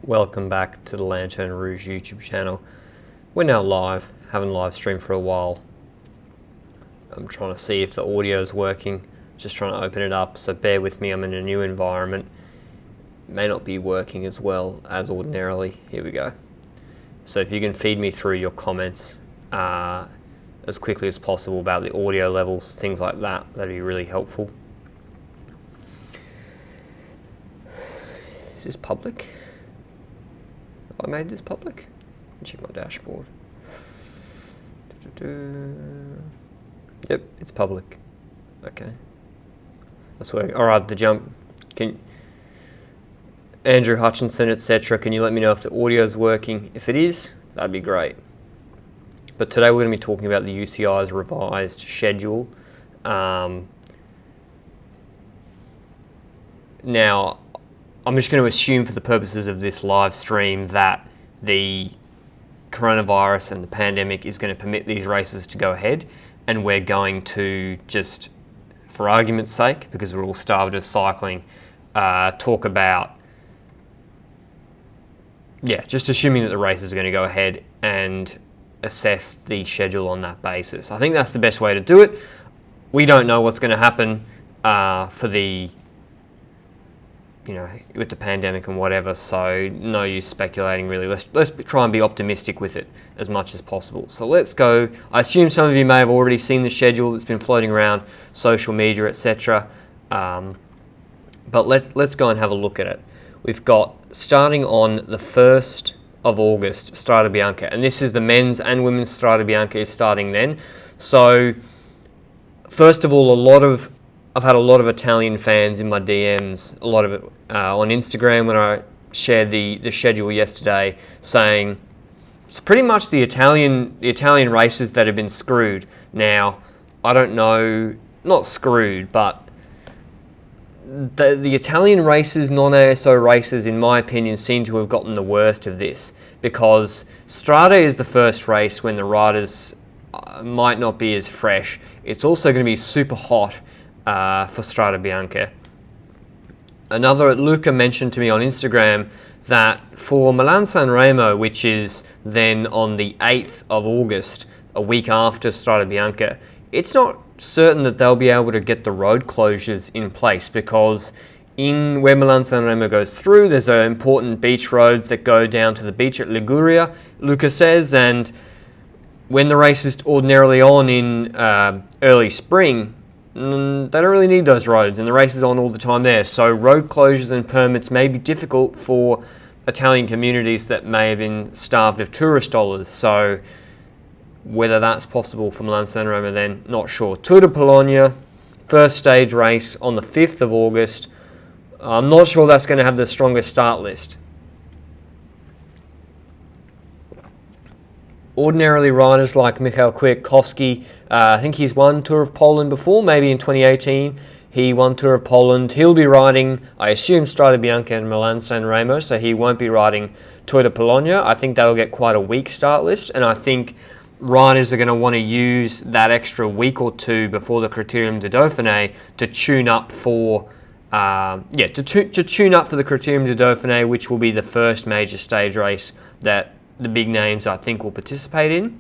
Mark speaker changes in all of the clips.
Speaker 1: Welcome back to the Lanterne Rouge YouTube channel. We're now live, haven't live streamed for a while. I'm trying to see if the audio is working, just trying to open it up, so bear with me, I'm in a new environment. It may not be working as well as ordinarily. Here we go. So if you can feed me through your comments as quickly as possible about the audio levels, things like that, that'd be really helpful. Is this public? I made this public? Check my dashboard. Yep, it's public. Okay. That's working. Alright, the jump. Andrew Hutchinson, etc. Can you let me know if the audio is working? If it is, that'd be great. But today we're going to be talking about the UCI's revised schedule. Now, I'm just going to assume for the purposes of this live stream that the coronavirus and the pandemic is going to permit these races to go ahead, and we're going to just, for argument's sake, because we're all starved of cycling, talk about, just assuming that the races are going to go ahead and assess the schedule on that basis. I think that's the best way to do it. We don't know what's going to happen for the with the pandemic and whatever, so no use speculating really. Let's try and be optimistic with it as much as possible. So let's go. I assume some of you may have already seen the schedule that's been floating around social media, etc. But let's go and have a look at it. We've got, starting on the 1st of August, Strade Bianche, and this is the men's and women's Strade Bianche is starting then. So first of all, I've had a lot of Italian fans in my DMs, a lot of it on Instagram when I shared the schedule yesterday, saying it's pretty much the Italian races that have been screwed. Now, I don't know, not screwed, but the Italian races, non-ASO races, in my opinion, seem to have gotten the worst of this, because Strade is the first race when the riders might not be as fresh. It's also going to be super hot for Strade Bianche. Luca mentioned to me on Instagram that for Milan San Remo, which is then on the 8th of August, a week after Strade Bianche, it's not certain that they'll be able to get the road closures in place, because in where Milan San Remo goes through, there's important beach roads that go down to the beach at Liguria, Luca says, and when the race is ordinarily on in early spring, they don't really need those roads, and the race is on all the time there. So road closures and permits may be difficult for Italian communities that may have been starved of tourist dollars. So whether that's possible for Milan San Remo then, not sure. Tour de Polonia, first stage race on the 5th of August. I'm not sure that's going to have the strongest start list. Ordinarily, riders like Michał Kwiatkowski, I think he's won Tour of Poland before, maybe in 2018. He won Tour of Poland. He'll be riding, I assume, Strade Bianche and Milan San Remo, so he won't be riding Tour de Polonia. I think that'll get quite a weak start list, and I think riders are going to want to use that extra week or two before the Critérium du Dauphiné to tune up for to tune up for the Critérium du Dauphiné, which will be the first major stage race that the big names I think will participate in.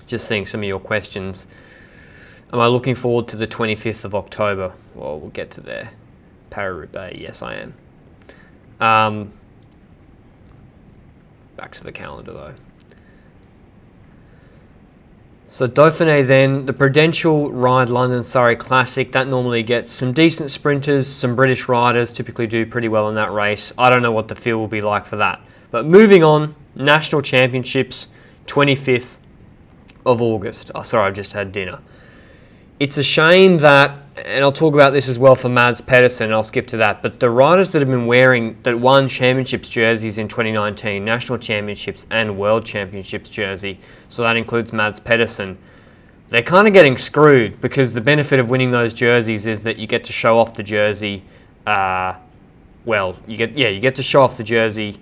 Speaker 1: Just seeing some of your questions. Am I looking forward to the 25th of October? Well, we'll get to there. Paris-Roubaix, yes I am. Back to the calendar though. So Dauphiné then, the Prudential Ride London Surrey Classic, that normally gets some decent sprinters, some British riders typically do pretty well in that race. I don't know what the field will be like for that. But moving on, National Championships, 25th of August. Oh, sorry, I've just had dinner. It's a shame that, and I'll talk about this as well for Mads Pedersen, and I'll skip to that, but the riders that have been that won championships jerseys in 2019, National Championships and World Championships jersey, so that includes Mads Pedersen, they're kind of getting screwed, because the benefit of winning those jerseys is that you get to show off the jersey, you get to show off the jersey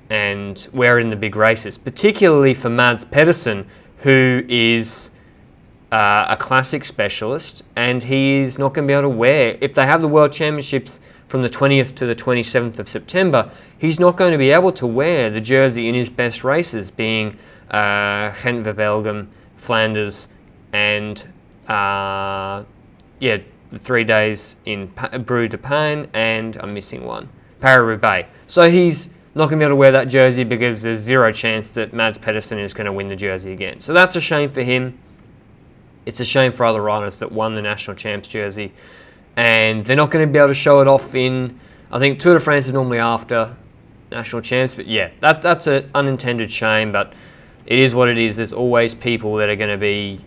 Speaker 1: and wear it in the big races, particularly for Mads Pedersen, who is a classic specialist, and he is not going to be able to wear, if they have the World Championships from the 20th to the 27th of September, he's not going to be able to wear the jersey in his best races, being Gent-Wevelgem, Flanders, and the 3 days in Rouge de Pain, and I'm missing one, Paris-Roubaix. So he's not going to be able to wear that jersey because there's zero chance that Mads Pedersen is going to win the jersey again. So that's a shame for him. It's a shame for other riders that won the National Champs jersey. And they're not going to be able to show it off in, I think Tour de France is normally after National Champs. But yeah, that's an unintended shame, but it is what it is. There's always people that are going to be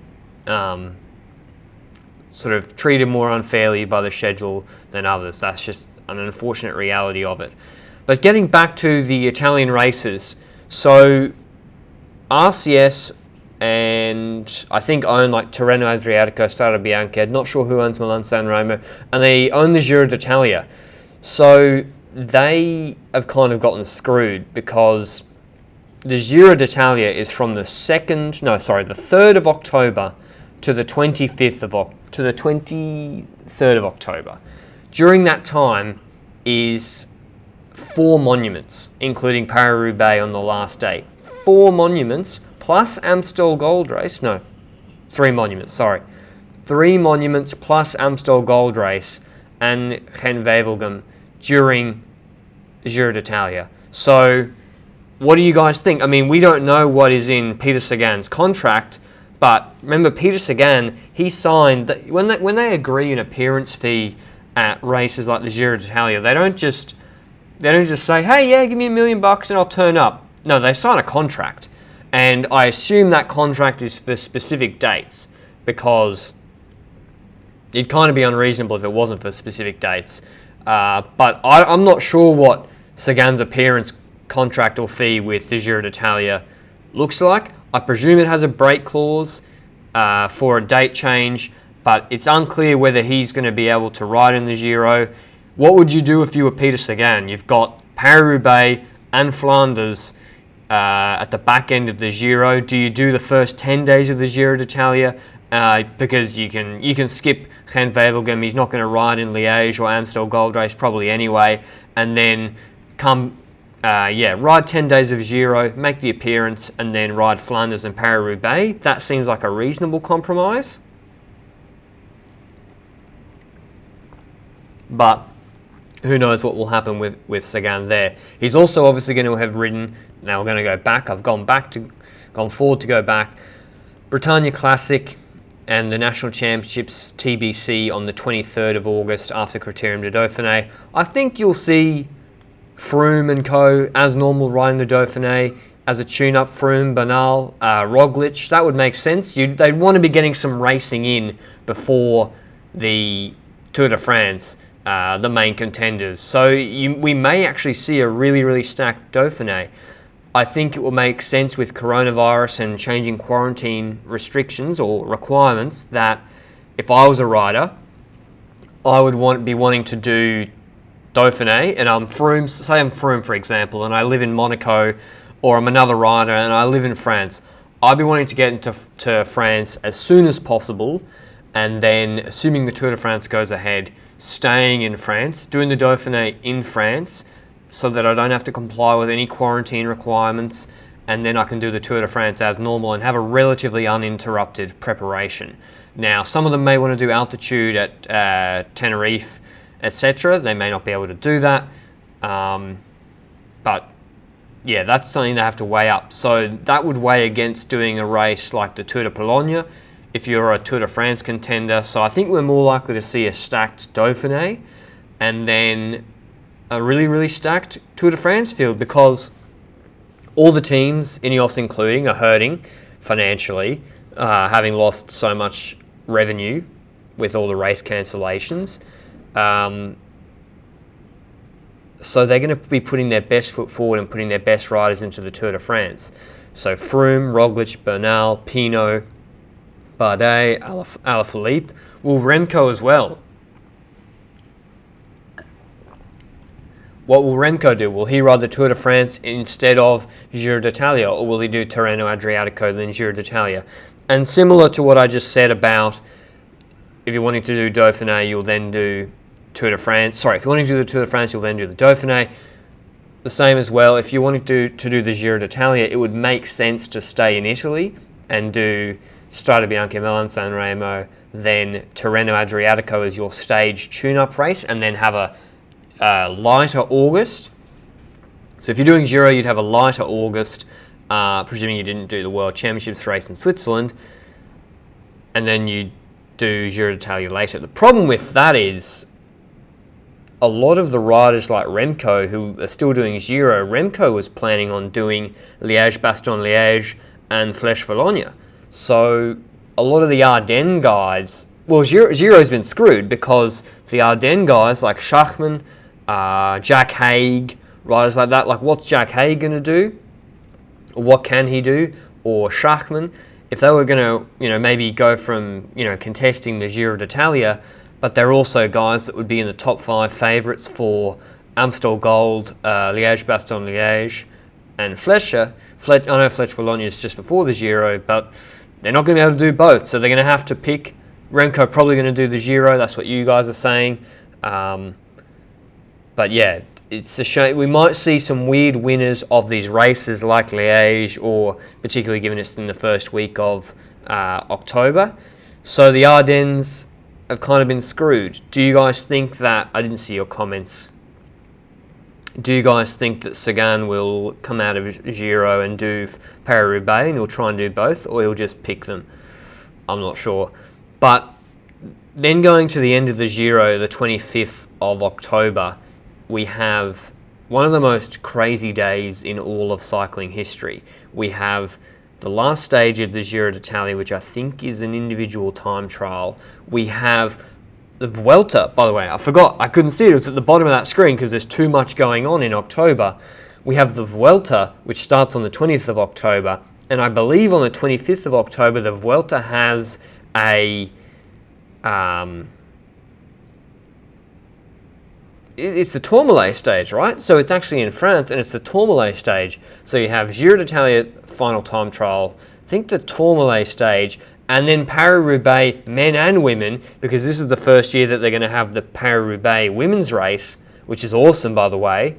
Speaker 1: sort of treated more unfairly by the schedule than others. That's just an unfortunate reality of it. But getting back to the Italian races, so RCS and I think own like Tirreno Adriatico, Strade Bianche, not sure who owns Milan San Remo, and they own the Giro d'Italia. So they have kind of gotten screwed because the Giro d'Italia is from the 3rd of October to the 23rd of October. During that time is 4 monuments, including Paris-Roubaix on the last day. 4 monuments plus Amstel Gold Race. No, 3 monuments, sorry. 3 monuments plus Amstel Gold Race and Gent-Wevelgem during Giro d'Italia. So what do you guys think? I mean, we don't know what is in Peter Sagan's contract, but remember Peter Sagan, he signed that when they agree an appearance fee at races like the Giro d'Italia, they don't just say, hey, yeah, give me $1 million and I'll turn up. No, they sign a contract. And I assume that contract is for specific dates, because it'd kind of be unreasonable if it wasn't for specific dates. But I'm not sure what Sagan's appearance contract or fee with the Giro d'Italia looks like. I presume it has a break clause for a date change, but it's unclear whether he's going to be able to ride in the Giro. What would you do if you were Peter Sagan? You've got Paris-Roubaix and Flanders at the back end of the Giro. Do you do the first 10 days of the Giro d'Italia? Because you can skip Gent-Wevelgem. He's not going to ride in Liège or Amstel Gold Race probably anyway. And then ride 10 days of Giro, make the appearance, and then ride Flanders and Paris-Roubaix. That seems like a reasonable compromise. But who knows what will happen with Sagan there. He's also obviously going to have ridden, now we're going to go back, I've gone forward to go back, Britannia Classic and the National Championships TBC on the 23rd of August after Criterium de Dauphiné. I think you'll see Froome and co as normal riding the Dauphiné as a tune-up. Froome, Bernal, Roglic, that would make sense. They'd want to be getting some racing in before the Tour de France, the main contenders. So we may actually see a really, really stacked Dauphiné. I think it will make sense with coronavirus and changing quarantine restrictions or requirements that if I was a rider, I would be wanting to do Dauphiné, and I'm Froome, for example, and I live in Monaco, or I'm another rider and I live in France. I'd be wanting to get into France as soon as possible, and then, assuming the Tour de France goes ahead, staying in France, doing the Dauphiné in France, so that I don't have to comply with any quarantine requirements, and then I can do the Tour de France as normal and have a relatively uninterrupted preparation. Now, some of them may want to do altitude at Tenerife, etc. They may not be able to do that, but yeah, that's something they have to weigh up. So that would weigh against doing a race like the Tour de Pologne if you're a Tour de France contender. So I think we're more likely to see a stacked Dauphiné and then a really, really stacked Tour de France field, because all the teams, Ineos including, are hurting financially, having lost so much revenue with all the race cancellations. So they're going to be putting their best foot forward and putting their best riders into the Tour de France. So Froome, Roglic, Bernal, Pinot, Bardet, Alaphilippe, Remco as well. What will Remco do? Will he ride the Tour de France instead of Giro d'Italia, or will he do Tirreno Adriatico then Giro d'Italia? And similar to what I just said about if you're wanting to do Dauphiné, you'll then do Tour de France, sorry, if you want to do the Tour de France, you'll then do the Dauphiné. The same as well, if you wanted to do the Giro d'Italia, it would make sense to stay in Italy and do Strade Bianche, Milan San Remo, then Tirreno Adriatico as your stage tune-up race, and then have a lighter August. So if you're doing Giro, you'd have a lighter August, presuming you didn't do the World Championships race in Switzerland, and then you do Giro d'Italia later. The problem with that is a lot of the riders like Remco, who are still doing Giro, Remco was planning on doing Liège-Bastogne-Liège and Flèche-Wallonne. So a lot of the Ardennes guys, well, Giro's been screwed because the Ardennes guys like Schachmann, Jack Haig, riders like that, like what's Jack Haig going to do? Or what can he do? Or Schachmann, if they were going to, maybe go from, contesting the Giro d'Italia, but they're also guys that would be in the top 5 favourites for Amstel Gold, Liège-Bastogne-Liège, and Flèche. I know Flèche-Wallonne is just before the Giro, but they're not going to be able to do both, so they're going to have to pick. Remco probably going to do the Giro, that's what you guys are saying. But yeah, it's a shame. We might see some weird winners of these races like Liège, or particularly given it's in the first week of October. So the Ardennes have kind of been screwed. Do you guys think that, I didn't see your comments, do you guys think that Sagan will come out of Giro and do Paris-Roubaix and he'll try and do both, or he'll just pick them? I'm not sure. But then going to the end of the Giro, the 25th of October, we have one of the most crazy days in all of cycling history. We have the last stage of the Giro d'Italia, which I think is an individual time trial. We have the Vuelta, by the way, I forgot, I couldn't see it, it was at the bottom of that screen because there's too much going on in October. We have the Vuelta, which starts on the 20th of October, and I believe on the 25th of October, the Vuelta has a... it's the Tourmalet stage, right? So it's actually in France, and it's the Tourmalet stage. So you have Giro d'Italia final time trial, I think the Tourmalet stage, and then Paris-Roubaix men and women, because this is the first year that they're going to have the Paris-Roubaix women's race, which is awesome, by the way.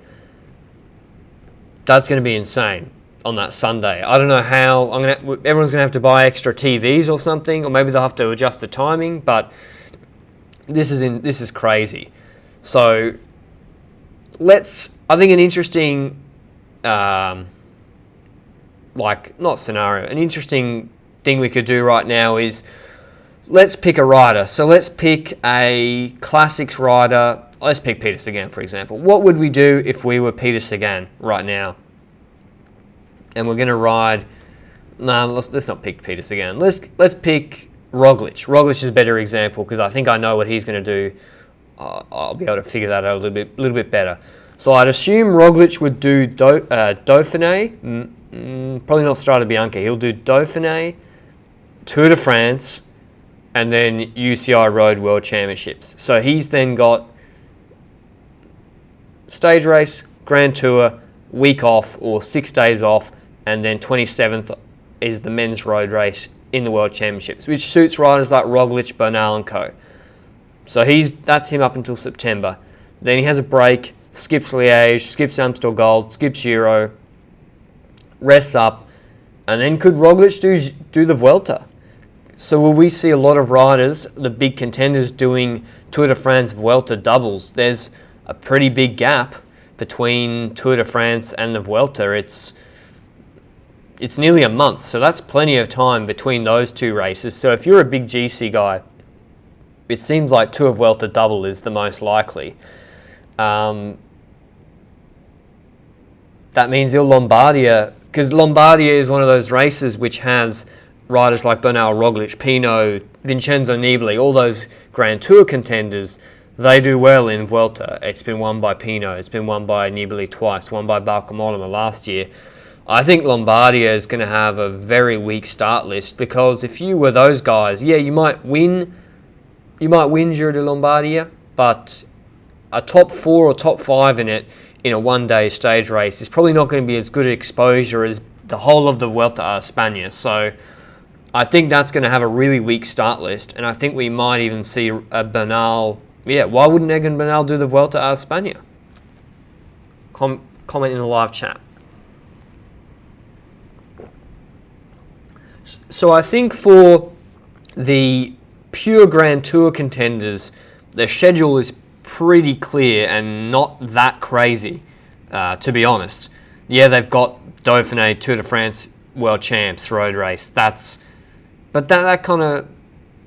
Speaker 1: That's going to be insane on that Sunday. I don't know how. Everyone's going to have to buy extra TVs or something, or maybe they'll have to adjust the timing. But this is crazy. So I think an interesting, not scenario, an interesting thing we could do right now is let's pick a rider. So let's pick a classics rider. Let's pick Peter Sagan, for example. What would we do if we were Peter Sagan right now? And we're going to ride... No, let's not pick Peter Sagan. Let's pick Roglic. Roglic is a better example because I think I know what he's going to do. I'll be able to figure that out a little bit better. So I'd assume Roglic would do Dauphiné. Probably not Strade Bianche. He'll do Dauphiné, Tour de France, and then UCI Road World Championships. So he's then got stage race, Grand Tour, week off or 6 days off, and then 27th is the men's road race in the World Championships, which suits riders like Roglic, Bernal and co. So that's him up until September. Then he has a break, skips Liège, skips Amstel Gold, skips Giro, rests up, and then could Roglic do the Vuelta? So will we see a lot of riders, the big contenders, doing Tour de France Vuelta doubles? There's a pretty big gap between Tour de France and the Vuelta. It's nearly a month, so that's plenty of time between those two races. So if you're a big GC guy, it seems like Tour Vuelta double is the most likely. That means your Lombardia, because Lombardia is one of those races which has riders like Bernal, Roglic, Pinot, Vincenzo Nibali, all those Grand Tour contenders. They do well in Vuelta. It's been won by Pinot, it's been won by Nibali twice, won by Balcomolima last year. I think Lombardia is going to have a very weak start list because if you were those guys, yeah, you might win Giro de Lombardia, but a top 4 or top 5 in it in a one-day stage race is probably not going to be as good exposure as the whole of the Vuelta a España. So I think that's going to have a really weak start list, and I think we might even see a Bernal Yeah, why wouldn't Egan Bernal do the Vuelta a España? Comment in the live chat. So I think for the pure Grand Tour contenders, their schedule is pretty clear and not that crazy, to be honest. Yeah, they've got Dauphiné, Tour de France, World Champs, road race. But that kind of,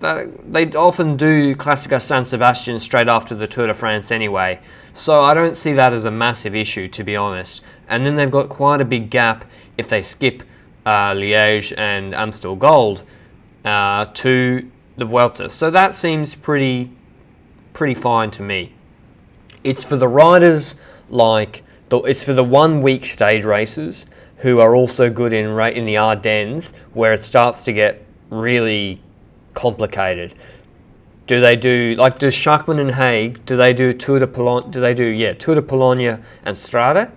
Speaker 1: they often do Classica San Sebastian straight after the Tour de France anyway. So I don't see that as a massive issue, to be honest. And then they've got quite a big gap if they skip Liège and Amstel Gold to the Vuelta. So that seems pretty fine to me. It's for the riders it's for the 1 week stage races who are also good in the Ardennes, where it starts to get really complicated. Does Schachmann and Haig, do they do Tour de Polonia and Strade,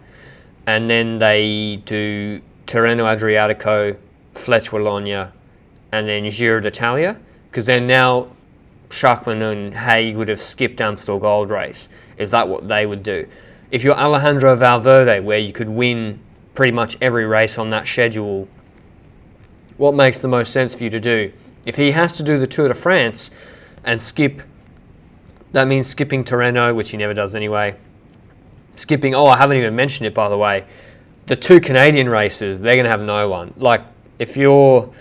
Speaker 1: and then they do Tirreno Adriatico, Flèche Wallonne, and then Giro d'Italia? Because then now Schachmann and Haig would have skipped Amstel Gold Race. Is that what they would do? If you're Alejandro Valverde, where you could win pretty much every race on that schedule, what makes the most sense for you to do? If he has to do the Tour de France and that means skipping Tirreno, which he never does anyway. I haven't even mentioned it, by the way. The 2 Canadian races, they're going to have no one. They're going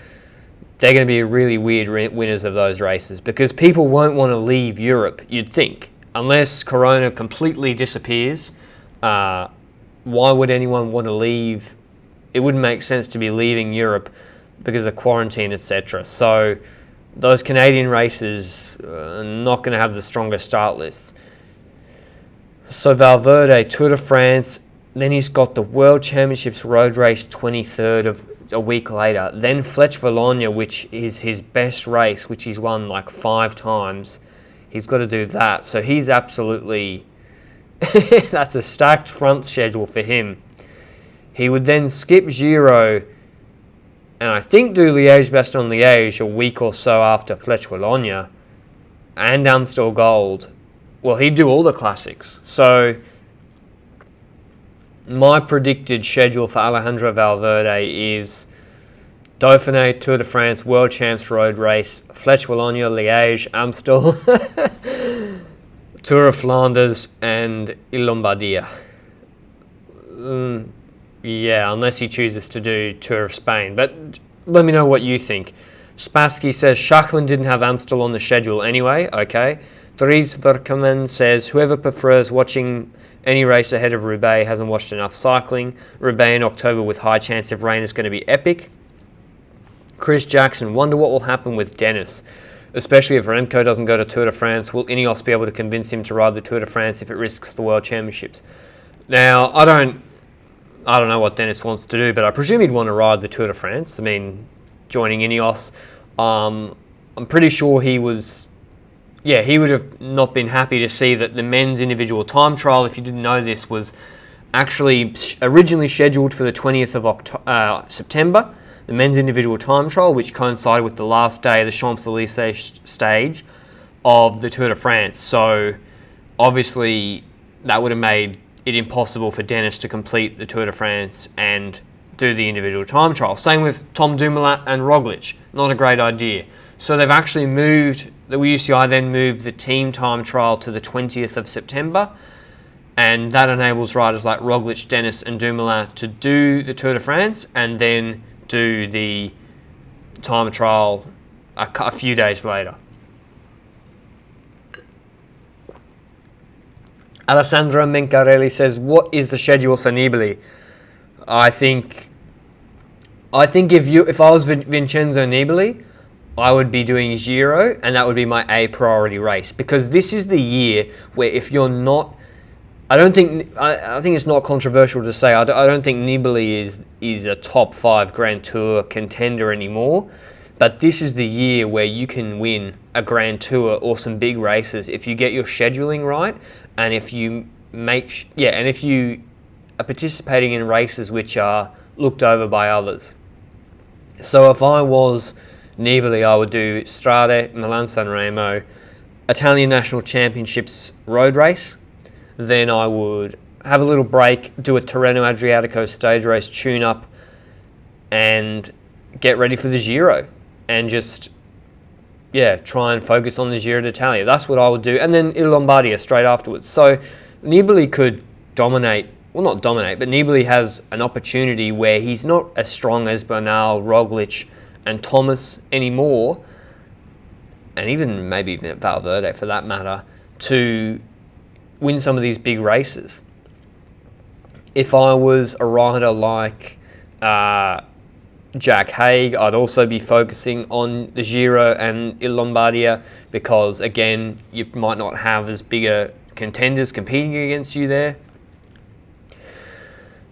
Speaker 1: to be really weird winners of those races, because people won't want to leave Europe, you'd think. Unless Corona completely disappears, why would anyone want to leave? It wouldn't make sense to be leaving Europe because of quarantine, etc. So those Canadian races are not going to have the strongest start lists. So Valverde, Tour de France, then he's got the World Championships road race 23rd of a week later. Then Flèche Wallonne, which is his best race, which he's won 5 times. He's got to do that. So he's absolutely... that's a stacked front schedule for him. He would then skip Giro and I think do Liège-Bastogne-Liège a week or so after Flèche Wallonne and Amstel Gold. Well, he'd do all the classics. So my predicted schedule for Alejandro Valverde is Dauphiné, Tour de France, World Champs road race, Flèche Wallonne, Liège, Amstel, Tour of Flanders, and Lombardia. Yeah, unless he chooses to do Tour of Spain. But let me know what you think. Spassky says Schachmann didn't have Amstel on the schedule anyway. Okay. Dries Verkamen says whoever prefers watching any race ahead of Roubaix hasn't watched enough cycling. Roubaix in October with high chance of rain is going to be epic. Chris Jackson, wonder what will happen with Dennis, especially if Remco doesn't go to Tour de France. Will Ineos be able to convince him to ride the Tour de France if it risks the World Championships? Now, I don't know what Dennis wants to do, but I presume he'd want to ride the Tour de France. I mean, joining Ineos, I'm pretty sure he would have not been happy to see that the men's individual time trial, if you didn't know this, was actually originally scheduled for the 20th of September. The men's individual time trial, which coincided with the last day of the Champs-Élysées stage of the Tour de France. So obviously that would have made it impossible for Dennis to complete the Tour de France and do the individual time trial. Same with Tom Dumoulin and Roglic. Not a great idea. So they've actually the UCI then moved the team time trial to the 20th of September, and that enables riders like Roglic, Dennis and Dumoulin to do the Tour de France and then do the time trial a few days later. Alessandro Mencarelli says, what is the schedule for Nibali? I think if I was Vincenzo Nibali, I would be doing Giro, and that would be my A priority race, because this is the year where if you're not, I think it's not controversial to say, I don't think Nibali is a top 5 Grand Tour contender anymore, but this is the year where you can win a Grand Tour or some big races if you get your scheduling right, and if you if you are participating in races which are looked over by others. So if I was Nibali, I would do Strade, Milan-San Remo, Italian National Championships road race. Then I would have a little break, do a Tirreno Adriatico stage race tune-up, and get ready for the Giro. And just, try and focus on the Giro d'Italia. That's what I would do. And then Il Lombardia straight afterwards. So Nibali could dominate, well, not dominate, but Nibali has an opportunity where he's not as strong as Bernal, Roglic, and Thomas anymore, and even maybe Valverde for that matter, to win some of these big races. If I was a rider like Jack Haig, I'd also be focusing on the Giro and Il Lombardia because, again, you might not have as bigger contenders competing against you there.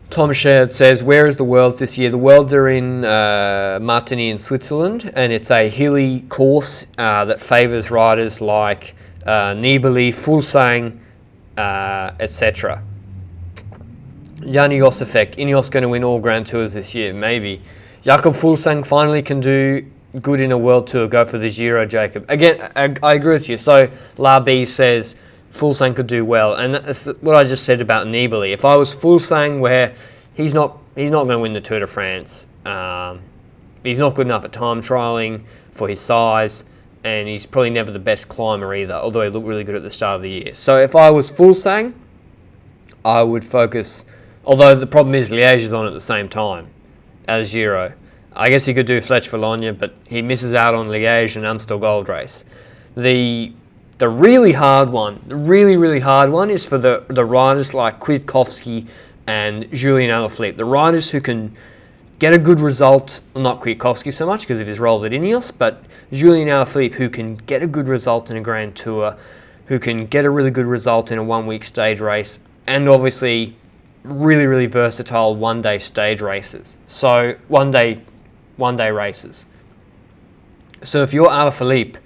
Speaker 1: Tom Sherd says, where is the Worlds this year? The Worlds are in Martigny in Switzerland, and it's a hilly course that favours riders like Nibali, Fuglsang, etc. Yanni Yosefek, Ineos going to win all Grand Tours this year? Maybe. Jakob Fuglsang finally can do good in a World Tour. Go for the Giro, Jacob. Again, I agree with you. So La B says Fuglsang could do well, and that's what I just said about Nibali. If I was Fuglsang, where he's not going to win the Tour de France. He's not good enough at time trialling for his size, and he's probably never the best climber either, although he looked really good at the start of the year. So if I was Fuglsang, I would focus, although the problem is Liège is on at the same time as Giro. I guess he could do Flèche-Wallonne, but he misses out on Liège and Amstel Gold Race. The really hard one, is for the riders like Kwiatkowski and Julien Alaphilippe. The riders who can get a good result, not Kwiatkowski so much because of his role at Ineos, but Julien Alaphilippe, who can get a good result in a Grand Tour, who can get a really good result in a one-week stage race, and obviously really, really versatile one-day stage races. So one-day races. So if you're Alaphilippe,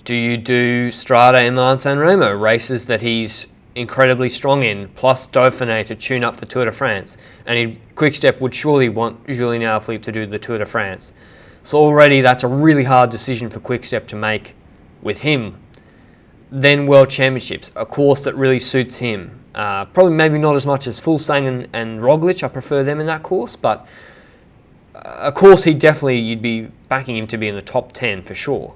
Speaker 1: do you do Strada and Milan-San Remo, races that he's incredibly strong in, plus Dauphiné to tune up for Tour de France? And Quick-Step would surely want Julien Alaphilippe to do the Tour de France. So already that's a really hard decision for Quick-Step to make with him. Then World Championships, a course that really suits him. Probably maybe not as much as Fuglsang and Roglic. I prefer them in that course, but a course you'd be backing him to be in the top 10 for sure.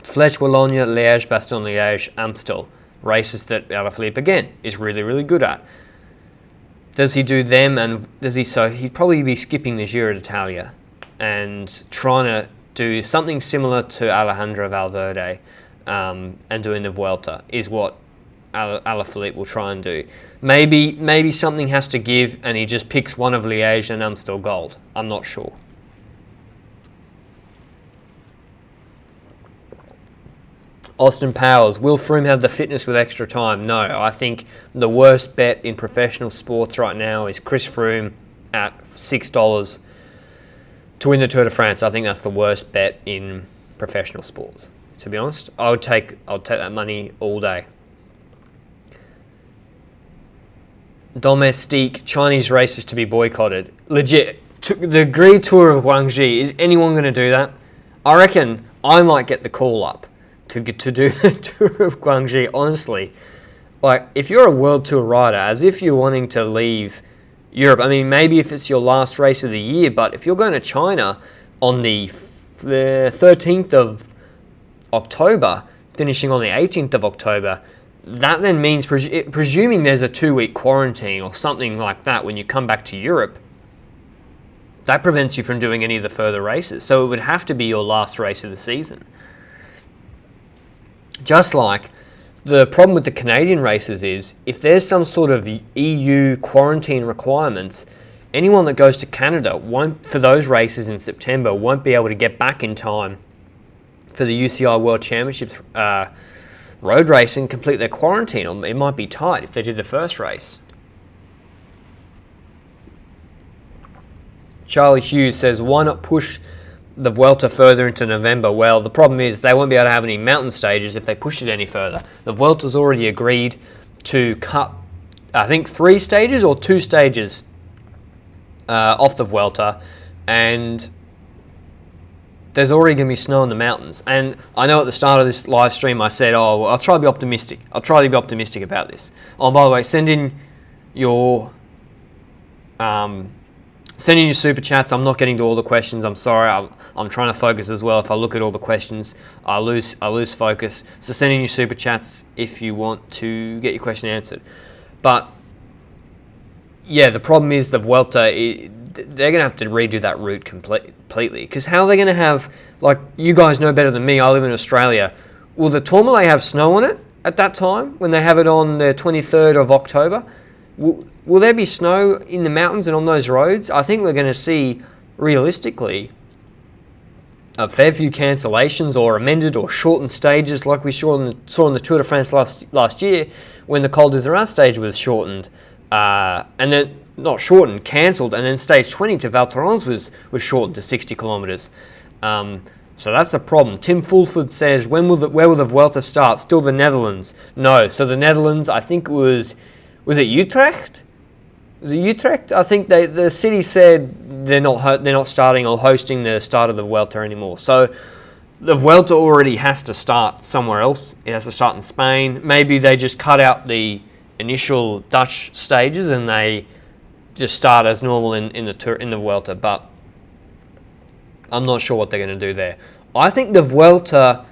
Speaker 1: Flèche-Wallonne, Liège, Bastogne-Liège, Amstel, races that Alaphilippe again is really, really good at. Does he do them, and he'd probably be skipping the Giro d'Italia and trying to do something similar to Alejandro Valverde and doing the Vuelta is what Alaphilippe will try and do. Maybe something has to give and he just picks one of Liège and Amstel Gold. I'm not sure. Austin Powers, will Froome have the fitness with extra time? No, I think the worst bet in professional sports right now is Chris Froome at $6 to win the Tour de France. I think that's the worst bet in professional sports. To be honest, I'll take that money all day. Domestique, Chinese races to be boycotted. Legit, the Great Tour of Guangxi, is anyone going to do that? I reckon I might get the call up to do the Tour of Guangxi, honestly. Like, if you're a World Tour rider, as if you're wanting to leave Europe, I mean, maybe if it's your last race of the year, but if you're going to China on the 13th of October, finishing on the 18th of October, that then means, presuming there's a 2-week quarantine or something like that when you come back to Europe, that prevents you from doing any of the further races. So it would have to be your last race of the season. Just like the problem with the Canadian races is, if there's some sort of EU quarantine requirements, anyone that goes to Canada for those races in September won't be able to get back in time for the UCI World Championships road race and complete their quarantine. Or it might be tight if they did the first race. Charlie Hughes says, why not push the Vuelta further into November? Well, the problem is they won't be able to have any mountain stages if they push it any further. The Vuelta's already agreed to cut, I think, 3 stages or 2 stages off the Vuelta, and there's already going to be snow in the mountains. And I know at the start of this live stream I said, oh, well, I'll try to be optimistic. I'll try to be optimistic about this. Oh, by the way, send in your super chats. I'm not getting to all the questions. I'm sorry. I'm trying to focus as well. If I look at all the questions, I lose focus. So send in your super chats if you want to get your question answered. But yeah, the problem is the Vuelta, they're going to have to redo that route completely. Because how are they going to have, like, you guys know better than me, I live in Australia. Will the Tourmalet have snow on it at that time when they have it on the 23rd of October? Will there be snow in the mountains and on those roads? I think we're going to see, realistically, a fair few cancellations or amended or shortened stages like we saw in the Tour de France last year when the Col d'Isère stage was shortened. And then, not shortened, cancelled, and then stage 20 to Val Thorens was shortened to 60 kilometres. So that's the problem. Tim Fulford says, where will the Vuelta start? Still the Netherlands? No. So the Netherlands, I think was it Utrecht? Was it Utrecht? I think the city said they're not starting or hosting the start of the Vuelta anymore. So the Vuelta already has to start somewhere else. It has to start in Spain. Maybe they just cut out the initial Dutch stages and they just start as normal in the Vuelta. But I'm not sure what they're going to do there. I think the Vuelta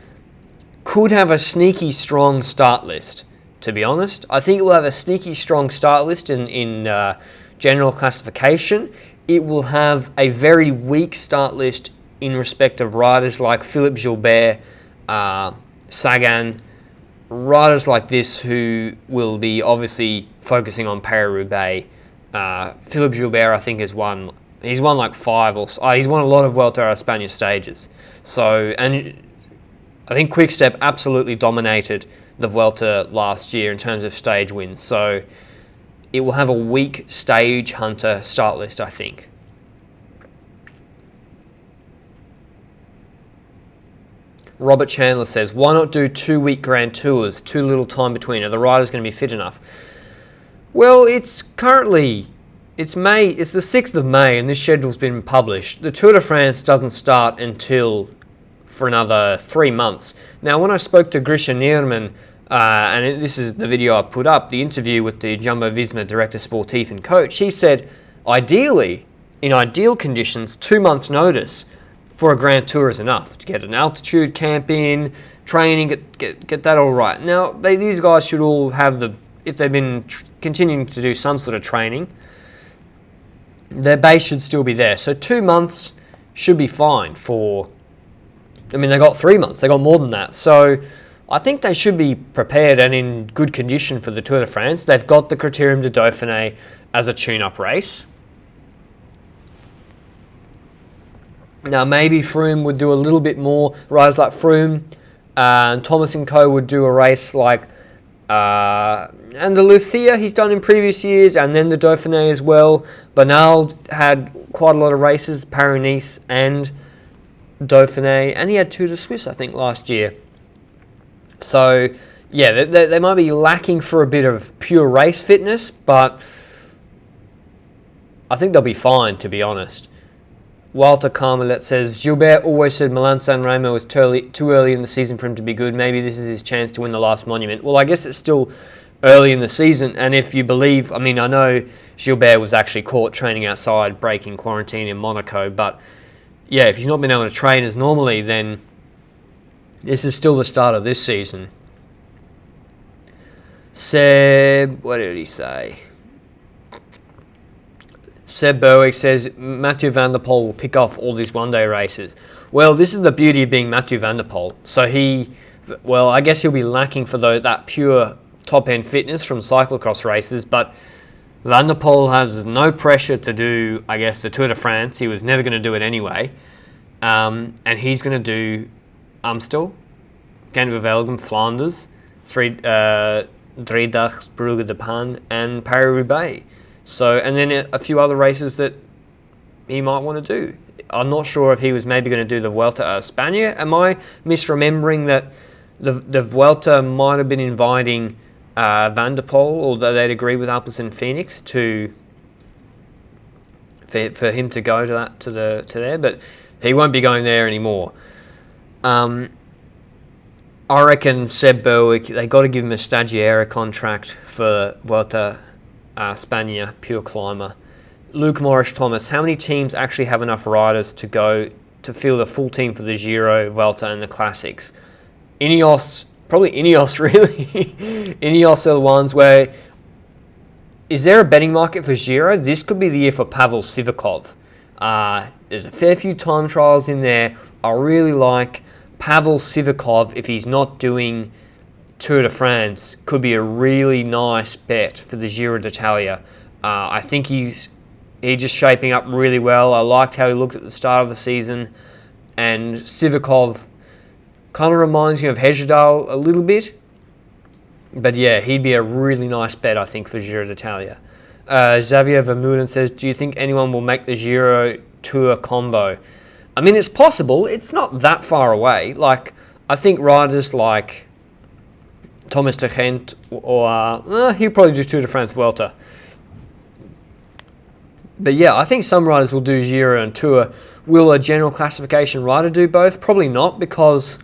Speaker 1: could have a sneaky strong start list. To be honest, I think it will have a sneaky strong start list in general classification. It will have a very weak start list in respect of riders like Philippe Gilbert, Sagan, riders like this who will be obviously focusing on Paris-Roubaix. Philippe Gilbert, I think, he's won like 5 or he's won a lot of Vuelta a España stages. So, and I think Quick-Step absolutely dominated the Vuelta last year in terms of stage wins. So it will have a weak stage hunter start list, I think. Robert Chandler says, why not do 2-week Grand Tours? Too little time between. Are the riders going to be fit enough? Well, it's May. It's the 6th of May, and this schedule's been published. The Tour de France doesn't start until for another 3 months. Now, when I spoke to Grisha Nierman, and this is the video I put up, the interview with the Jumbo-Visma director sportif and coach, he said, ideally, in ideal conditions, 2 months' notice for a Grand Tour is enough to get an altitude camp in, training, get that all right. Now, these guys should all have if they've been continuing to do some sort of training, their base should still be there. So 2 months should be fine they got 3 months, they got more than that. So I think they should be prepared and in good condition for the Tour de France. They've got the Criterium de Dauphiné as a tune-up race. Now maybe Froome would do a little bit more. Riders like Froome and Thomas & Co. would do a race like and the Luthia he's done in previous years, and then the Dauphiné as well. Bernal had quite a lot of races, Paris-Nice and Dauphiné, and he had Tour de Suisse, I think, last year. So, yeah, they might be lacking for a bit of pure race fitness, but I think they'll be fine, to be honest. Walter Carmelet says, Gilbert always said Milan-San Remo was too early in the season for him to be good. Maybe this is his chance to win the last monument. Well, I guess it's still early in the season, and if you believe, I know Gilbert was actually caught training outside, breaking quarantine in Monaco, but yeah, if he's not been able to train as normally, then this is still the start of this season. Seb, what did he say? Seb Berwick says Mathieu van der Poel will pick off all these one-day races. Well, this is the beauty of being Mathieu van der Poel. So I guess he'll be lacking for that pure top-end fitness from cyclocross races, but Van der Poel has no pressure to do, I guess, the Tour de France. He was never going to do it anyway. And he's going to do Amstel, Gent-Wevelgem, Flanders, Driedacht, Brugge de Pan, and Paris-Roubaix. So, and then a few other races that he might want to do. I'm not sure if he was maybe going to do the Vuelta a España. Am I misremembering that the Vuelta might have been inviting Van der Poel, although they'd agree with Alpes and Phoenix for him to go to there? But He won't be going there anymore. I reckon Seb Berwick, they got to give him a Stagiaire contract for Vuelta España, pure climber. Luke Morris-Thomas, how many teams actually have enough riders to go to field a full team for the Giro, Vuelta and the Classics? Ineos, probably Ineos really. Ineos are the ones where, is there a betting market for Giro? This could be the year for Pavel Sivakov. There's a fair few time trials in there. I really like Pavel Sivakov, if he's not doing Tour de France, could be a really nice bet for the Giro d'Italia. I think he's just shaping up really well. I liked how he looked at the start of the season. And Sivakov kind of reminds me of Hejjedal a little bit. But yeah, he'd be a really nice bet, I think, for Giro d'Italia. Xavier Vermeulen says, do you think anyone will make the Giro Tour combo? I mean, it's possible. It's not that far away. Like, I think riders like Thomas de Gent or he'll probably do Tour de France Vuelta. But yeah, I think some riders will do Giro and Tour. Will a general classification rider do both? Probably not, because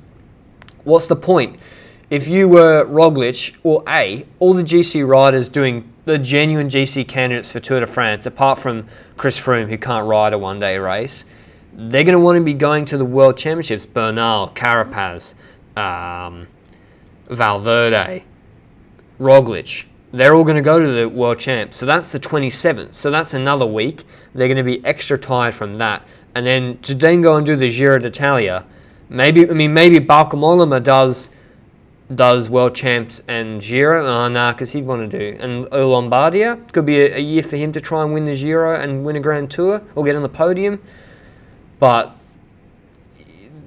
Speaker 1: what's the point? If you were Roglic or all the GC riders doing the genuine GC candidates for Tour de France, apart from Chris Froome, who can't ride a one-day race, they're going to want to be going to the World Championships. Bernal, Carapaz, Valverde, Roglic. They're all going to go to the World Champs. So that's the 27th. So that's another week. They're going to be extra tired from that. And then to then go and do the Giro d'Italia, maybe Balcomolema does World Champs and Giro. Oh, nah, because he'd want to do. And Lombardia could be a year for him to try and win the Giro and win a Grand Tour or get on the podium. But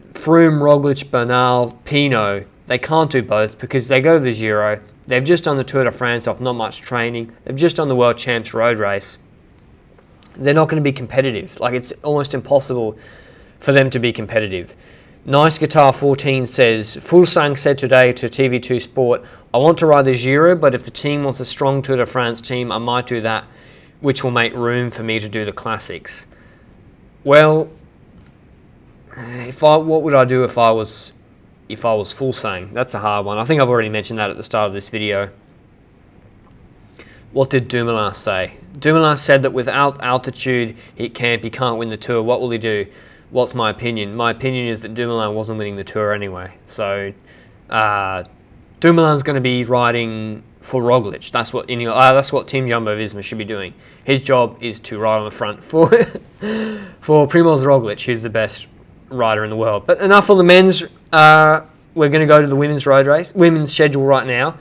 Speaker 1: Froome, Roglic, Bernal, Pinot, they can't do both because they go to the Giro. They've just done the Tour de France off not much training. They've just done the World Champs road race. They're not going to be competitive. Like, it's almost impossible for them to be competitive. Nice Guitar 14 says, Fulsang said today to TV2 Sport, I want to ride the Giro, but if the team wants a strong Tour de France team, I might do that, which will make room for me to do the Classics. Well, what would I do if I was Fulsang? That's a hard one. I think I've already mentioned that at the start of this video. What did Dumoulin say? Dumoulin said that without altitude, he can't win the Tour. What will he do? What's my opinion? My opinion is that Dumoulin wasn't winning the Tour anyway. So, Dumoulin's going to be riding for Roglic. That's what Team Jumbo-Visma should be doing. His job is to ride on the front for Primož Roglic, who's the best rider in the world. But enough on the men's. We're going to go to the women's schedule right now.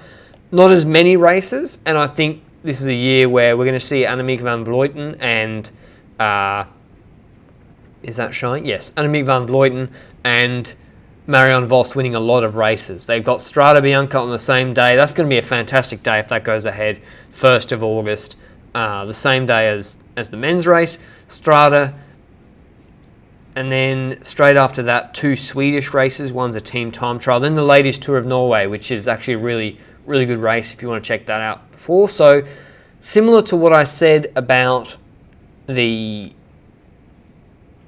Speaker 1: Not as many races, and I think this is a year where we're going to see Annemiek van Vleuten and is that showing? Yes, Annemiek van Vleuten and Marianne Vos winning a lot of races. They've got Strade Bianche on the same day. That's going to be a fantastic day if that goes ahead. 1st of August, the same day as the men's race, Strade. And then straight after that, 2 Swedish races. One's a team time trial. Then the Ladies Tour of Norway, which is actually a really, really good race if you want to check that out before. So similar to what I said about the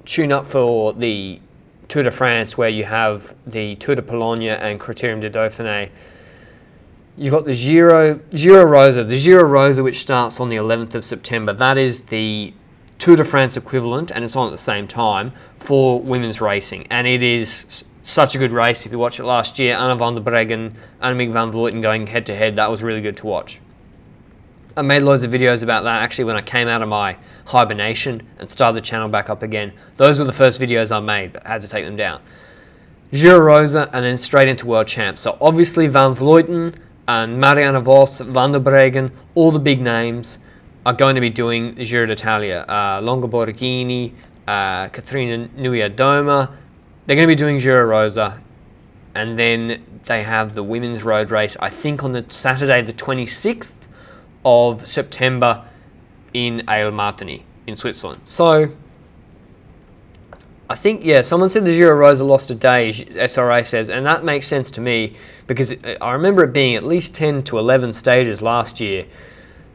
Speaker 1: tune-up for the Tour de France, where you have the Tour de Pologne and Criterium de Dauphiné, you've got the Giro Rosa. The Giro Rosa, which starts on the 11th of September. That is the Tour de France equivalent, and it's on at the same time for women's racing. And it is such a good race. If you watched it last year, Anna van der Breggen, Annemiek van Vleuten going head-to-head, that was really good to watch. I made loads of videos about that actually when I came out of my hibernation and started the channel back up again. Those were the first videos I made, but I had to take them down. Giro Rosa and then straight into World Champs. So obviously Van Vleuten and Marianne Vos, Van der Breggen, all the big names are going to be doing Giro d'Italia. Longo Borghini, Katrina Nui-Doma, they're going to be doing Giro Rosa. And then they have the women's road race, I think on the Saturday the 26th of September in Aile-Martigny in Switzerland. So I think, yeah, someone said the Giro Rosa lost a day, SRA says, and that makes sense to me because I remember it being at least 10 to 11 stages last year.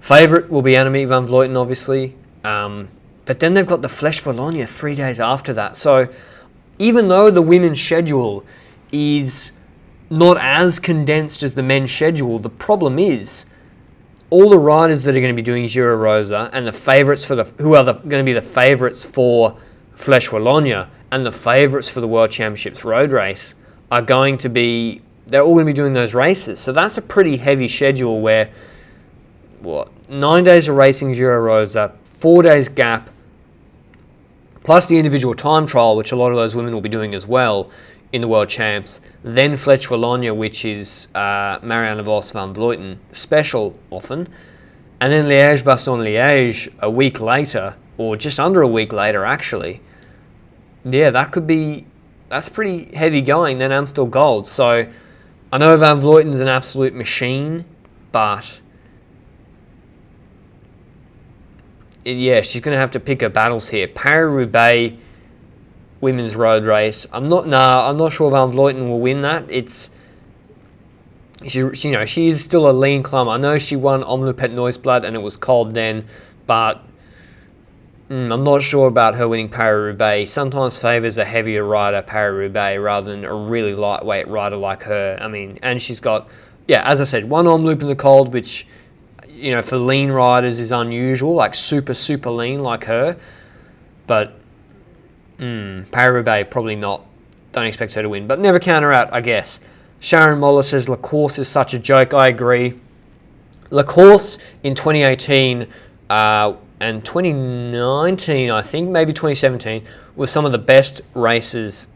Speaker 1: Favourite will be Annemiek van Vleuten, obviously, but then they've got the Flèche Wallonne 3 days after that. So even though the women's schedule is not as condensed as the men's schedule, the problem is all the riders that are going to be doing Giro Rosa and the favourites for going to be the favourites for Flèche Wallonne and the favourites for the World Championships road race are going to be, they're all going to be doing those races. So that's a pretty heavy schedule where, 9 days of racing Giro Rosa, 4 days gap, plus the individual time trial, which a lot of those women will be doing as well in the World Champs, then Flèche Wallonne, which is Marianne Vos van Vleuten special often, and then Liège-Bastogne-Liège a week later, or just under a week later actually. Yeah, that's pretty heavy going, then Amstel Gold. So I know Van Vleuten's an absolute machine, but yeah, she's going to have to pick her battles here. Paris-Roubaix women's road race. I'm not sure Van Vleuten will win that. She is still a lean climber. I know she won Omloop et Nieuwsblad and it was cold then, but I'm not sure about her winning Paris-Roubaix. Sometimes favours a heavier rider, Paris-Roubaix, rather than a really lightweight rider like her. I mean, and she's got, as I said, one Omloop in the cold, which, for lean riders is unusual, like super, super lean like her. But Paris-Roubaix, probably not. Don't expect her to win, but never count her out, I guess. Sharon Moller says La Course is such a joke. I agree. La Course in 2018 and 2019, I think, maybe 2017, was some of the best races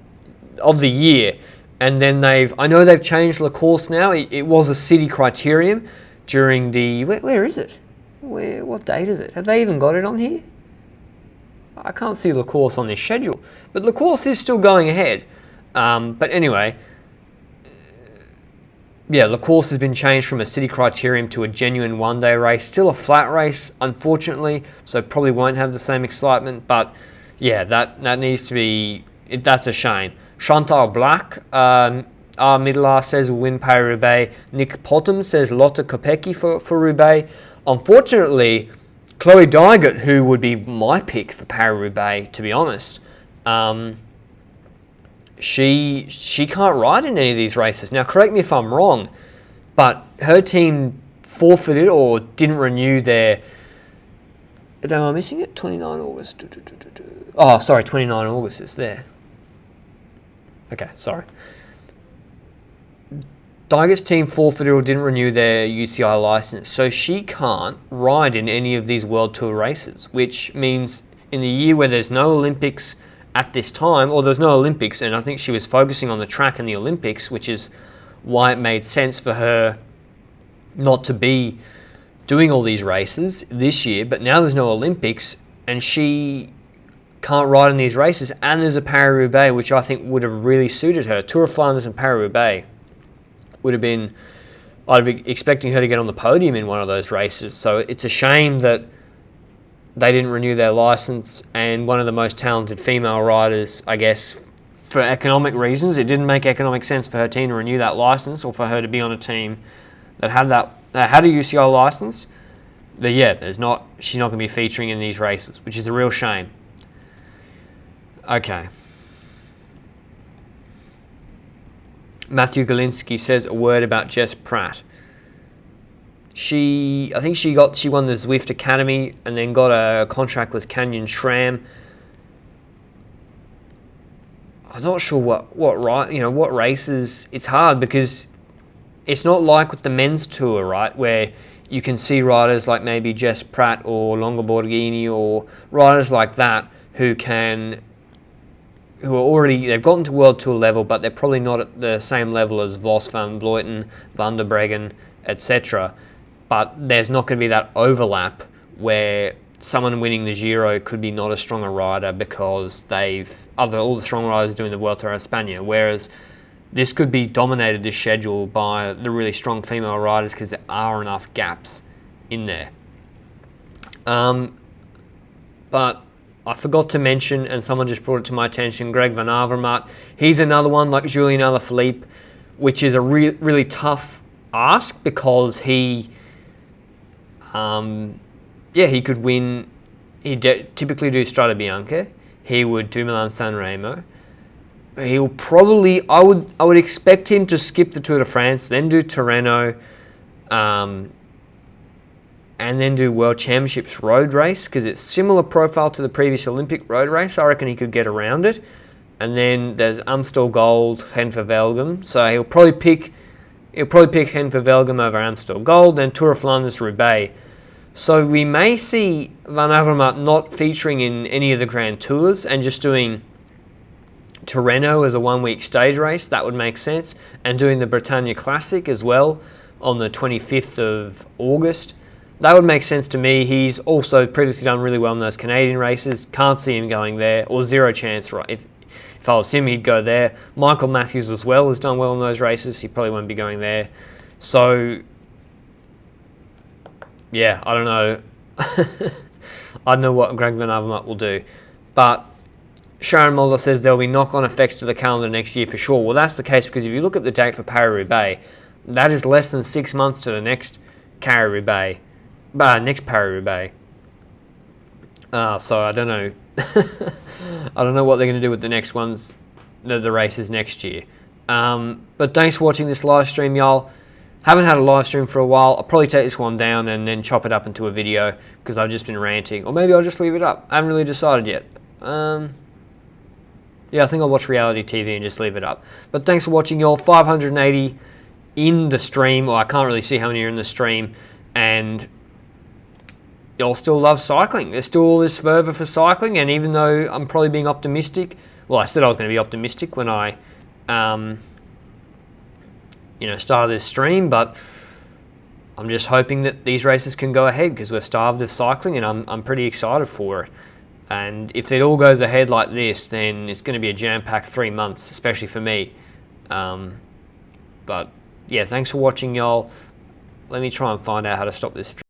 Speaker 1: of the year. And then I know they've changed La Course now. It was a city criterium during the, where is it? What date is it? Have they even got it on here? I can't see La Course on this schedule, but La Course is still going ahead. But anyway, La Course has been changed from a city criterium to a genuine one-day race. Still a flat race, unfortunately, so probably won't have the same excitement. But that needs to be. That's a shame. Chantal Black, our Middelar says will win Paris-Roubaix. Nick Potham says Lotte Kopecky for Roubaix. Unfortunately, Chloe Dygert, who would be my pick for Paris-Roubaix, to be honest, she can't ride in any of these races. Now, correct me if I'm wrong, but her team forfeited or didn't renew their... Am I missing it? 29 August. Oh, sorry, 29 August is there. Okay, sorry. Dyger's team forfeited or didn't renew their UCI license, so she can't ride in any of these World Tour races, which means in the year where there's no Olympics at this time, or there's no Olympics, and I think she was focusing on the track and the Olympics, which is why it made sense for her not to be doing all these races this year, but now there's no Olympics, and she can't ride in these races, and there's a Paris-Roubaix, which I think would have really suited her. Tour of Flanders and Paris-Roubaix would have been, I'd be expecting her to get on the podium in one of those races. So it's a shame that they didn't renew their license, and one of the most talented female riders, I guess, for economic reasons, it didn't make economic sense for her team to renew that license or for her to be on a team that had a UCI license. But she's not going to be featuring in these races, which is a real shame. Okay. Matthew Galinsky says a word about Jess Pratt. I think she won the Zwift Academy and then got a contract with Canyon SRAM. I'm not sure what races. It's hard because it's not like with the men's tour, right, where you can see riders like maybe Jess Pratt or Longo Borghini or riders like that who are already, they've gotten to World Tour level, but they're probably not at the same level as Vos, Van Vleuten, Van der Breggen, etc. But there's not going to be that overlap where someone winning the Giro could be not a stronger rider because all the strong riders doing the Vuelta a España, whereas this could be dominated, this schedule, by the really strong female riders because there are enough gaps in there. But I forgot to mention, and someone just brought it to my attention, Greg Van Avermaet. He's another one like Julien Alaphilippe, which is a really tough ask because he could win. He'd typically do Strade Bianche. He would do Milan San Remo. he'll probably, I would expect him to skip the Tour de France, then do Tirreno, and then do World Championships road race, because it's similar profile to the previous Olympic road race. I reckon he could get around it. And then there's Amstel Gold, Gent-Wevelgem. So he'll probably pick Gent-Wevelgem over Amstel Gold, then Tour of Flanders Roubaix. So we may see Van Avermaet not featuring in any of the Grand Tours and just doing Tirreno as a one-week stage race. That would make sense. And doing the Britannia Classic as well on the 25th of August. That would make sense to me. He's also previously done really well in those Canadian races. Can't see him going there, or zero chance, right? If I was him, he'd go there. Michael Matthews as well has done well in those races. He probably won't be going there. So, yeah, I don't know. I don't know what Greg Van Avermaet will do. But Sharon Mulder says there'll be knock-on effects to the calendar next year for sure. Well, that's the case because if you look at the date for Paris-Roubaix, that is less than 6 months to the next Paris-Roubaix. Next Paris-Roubaix. So I don't know. I don't know what they're going to do with the next ones, the races next year. But thanks for watching this live stream, y'all. Haven't had a live stream for a while. I'll probably take this one down and then chop it up into a video because I've just been ranting. Or maybe I'll just leave it up. I haven't really decided yet. Yeah, I think I'll watch reality TV and just leave it up. But thanks for watching, y'all. 580 in the stream. Well, I can't really see how many are in the stream. And y'all still love cycling. There's still all this fervour for cycling, and even though I'm probably being optimistic, well, I said I was going to be optimistic when I, started this stream, but I'm just hoping that these races can go ahead because we're starved of cycling, and I'm pretty excited for it. And if it all goes ahead like this, then it's going to be a jam-packed 3 months, especially for me. But yeah, thanks for watching, y'all. Let me try and find out how to stop this stream.